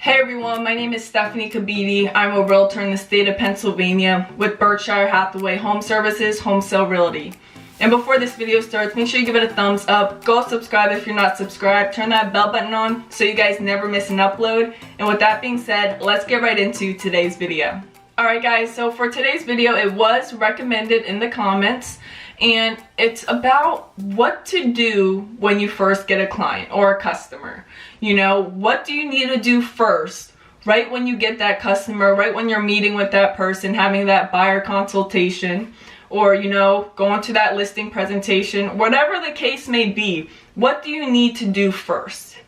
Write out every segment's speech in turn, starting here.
Hey everyone, my name is Stefanie Kebede. I'm a realtor in the state of Pennsylvania with Berkshire Hathaway Home Services Wholesale Realty. And before this video starts, make sure you give it a thumbs up. Go subscribe if you're not subscribed. Turn that bell button on so you guys never miss an upload. And with that being said, let's get right into today's video. Alright guys, so for today's video, it was recommended in the comments. And it's about what to do when you first get a client or a customer. You know, what do you need to do first, right when you get that customer, right when you're meeting with that person, having that buyer consultation, or, you know, going to that listing presentation, whatever the case may be, what do you need to do first?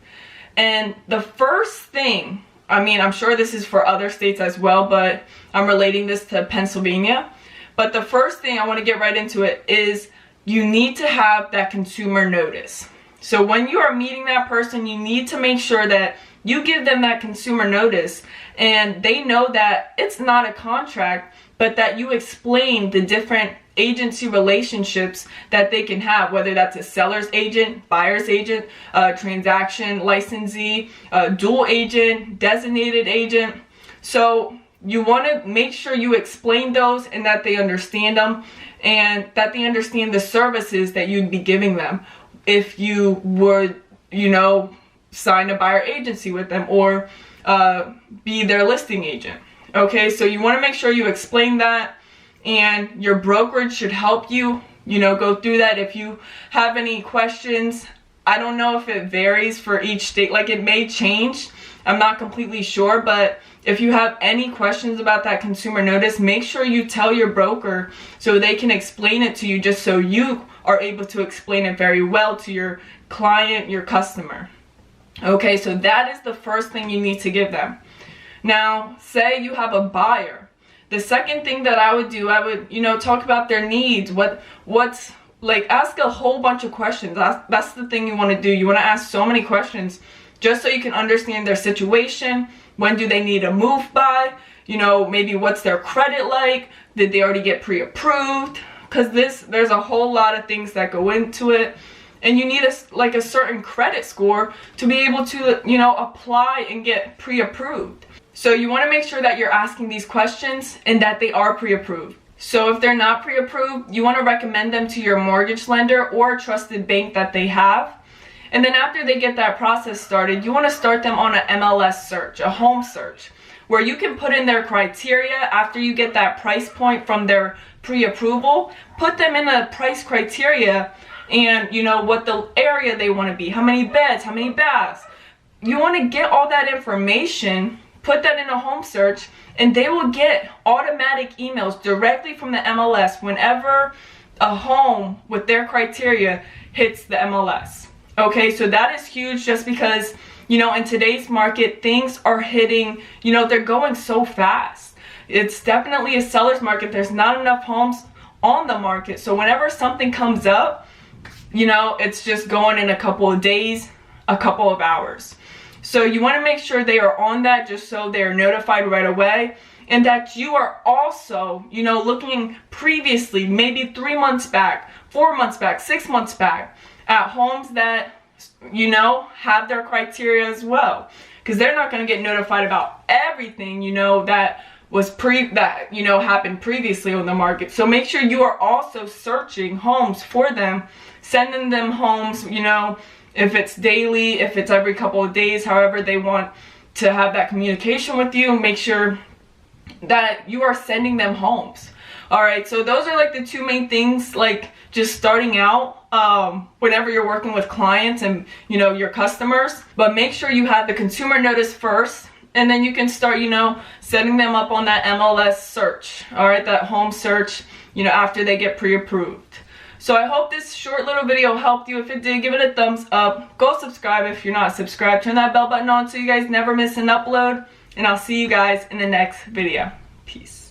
And the first thing, I mean, I'm sure this is for other states as well, but I'm relating this to Pennsylvania. But the first thing I want to get right into it is you need to have that consumer notice. So when you are meeting that person, you need to make sure that you give them that consumer notice and they know that it's not a contract, but that you explain the different agency relationships that they can have, whether that's a seller's agent, buyer's agent, transaction licensee, dual agent, designated agent. So you want to make sure you explain those and that they understand them and that they understand the services that you'd be giving them if you would, you know, sign a buyer agency with them or be their listing agent. Okay, so you want to make sure you explain that, and your brokerage should help you, you know, go through that. If you have any questions, I don't know if it varies for each state, like it may change. I'm not completely sure, but if you have any questions about that consumer notice, make sure you tell your broker so they can explain it to you, just so you are able to explain it very well to your client, your customer. Okay, so that is the first thing you need to give them. Now, say you have a buyer. The second thing that I would do, I would, you know, talk about their needs. What's like, ask a whole bunch of questions. That's the thing you want to do. You want to ask so many questions just so you can understand their situation. When do they need to move by? You know, maybe what's their credit like? Did they already get pre-approved? Because there's a whole lot of things that go into it. And you need a certain credit score to be able to, you know, apply and get pre-approved. So you want to make sure that you're asking these questions and that they are pre-approved. So if they're not pre-approved, you want to recommend them to your mortgage lender or a trusted bank that they have. And then after they get that process started, you want to start them on an MLS search, a home search, where you can put in their criteria after you get that price point from their pre-approval. Put them in a price criteria and, you know, what the area they want to be, how many beds, how many baths. You want to get all that information, put that in a home search, and they will get automatic emails directly from the MLS whenever a home with their criteria hits the MLS. Okay, so that is huge, just because, you know, in today's market, things are hitting, you know, they're going so fast. It's definitely a seller's market. There's not enough homes on the market. So whenever something comes up, you know, it's just going in a couple of days, a couple of hours. So you want to make sure they are on that, just so they're notified right away. And that you are also, you know, looking previously, maybe 3 months back, 4 months back, 6 months back, at homes that, you know, have their criteria as well. Because they're not going to get notified about everything, you know, that you know, happened previously on the market. So make sure you are also searching homes for them, sending them homes, you know, if it's daily, if it's every couple of days, however they want to have that communication with you. Make sure that you are sending them homes. Alright, so those are like the two main things, like just starting out whenever you're working with clients and, you know, your customers. But make sure you have the consumer notice first, and then you can start, you know, setting them up on that MLS search. Alright, that home search, you know, after they get pre-approved. So I hope this short little video helped you. If it did, give it a thumbs up. Go subscribe if you're not subscribed. Turn that bell button on so you guys never miss an upload. And I'll see you guys in the next video. Peace.